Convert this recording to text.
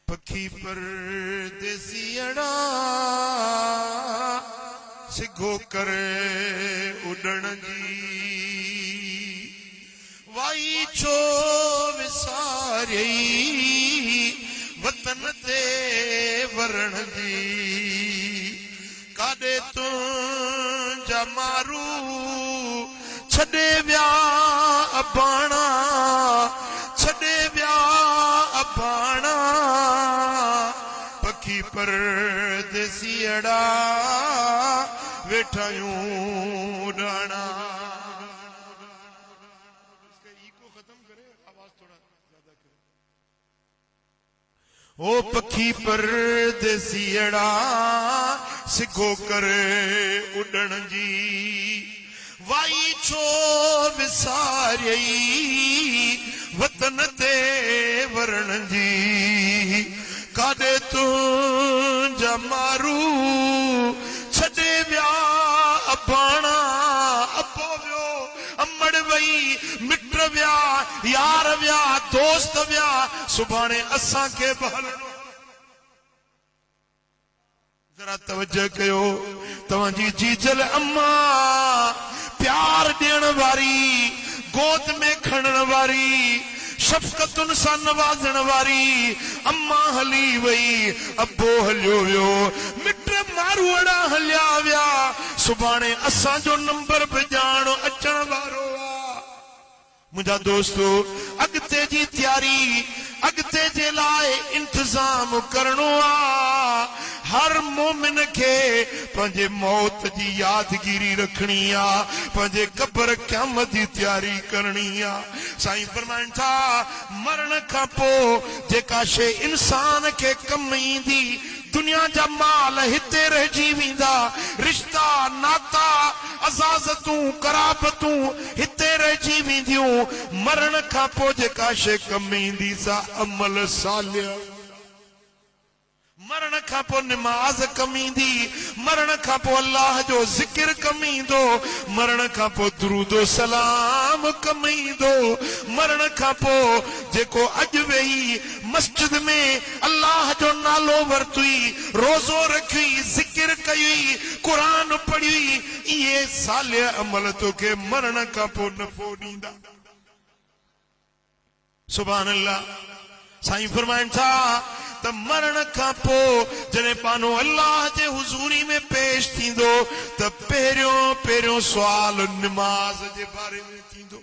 पखी परदेसियड़ा सिघो करे उड़न जी वाई छो विसारई वतन ते वरण जी काडे तू जमारू छड़े व्या अबाणा छड़े व्या अबाणा पखी परदेसियड़ा वेठायूं उड़ाना। इको खत्म करे, आवाज थोड़ा ज्यादा करे। ओ पखी परदेसियड़ा सिघो करे उड़न जी वाई छो विसारई वतन ते वरण जी काडे तू जमारू छड़े व्या अबाणा अबो व्यो अमड़ वई मिट व्या यार व्या दोस्त व्या सुभाणे असां के बहलणो। जरा तवज्जो कयो तव्हांजी जीजल अम्मा प्यार ॾियण वारी गोद में खणण वारी शफ़क़तुन सां नवाज़ण वारी अम्मा हली वई अबो हलियो वियो मिट मारूअड़ा हलिया विया सुभाणे असांजो नंबर बि ॼाण अचण वारो आहे। मुंहिंजा दोस्तो अॻिते जी तयारी अॻिते जे लाइ इंतज़ाम करणो आहे। हर मोमिन के पंहिंजे मौत जी यादगिरी रखनी आ पंहिंजे कब्र क़यामत जी तयारी करनी आ। साईं फरमाइनि था मरण खां पोइ जेका शइ इंसान खे कम ईंदी दुनिया जा माल हिते रहिजी वेंदा रिश्ता नाता अज़ाज़तूं कराबतूं हिते रहिजी वेंदियूं। मरण खां पोइ जेका शइ कम ईंदी सा अमल सालिह। मरण खां पोइ निमाज़ कम ईंदी मरण खां पोइ अल्लाह जो ज़िक्र कम ईंदो मरण खां पोइ दुरूदो सलाम कम ईंदो मरण खां पोइ जेको अॼु वेही मस्जिद में अल्लाह जो नालो वरतुई रोज़ो रखी ज़िक्र कई क़ुरान पढ़ी इहे सालिह अमल तोखे मरण खां पोइ नफ़ो ॾींदा। सुभान अल्लाह। साईं फरमाइनि था त मरण खां पोइ जॾहिं पानो अल्लाह जे हुज़ूरी में पेश थींदो त पहिरियों पहिरियों सुवाल निमाज़ जे बारे में थींदो।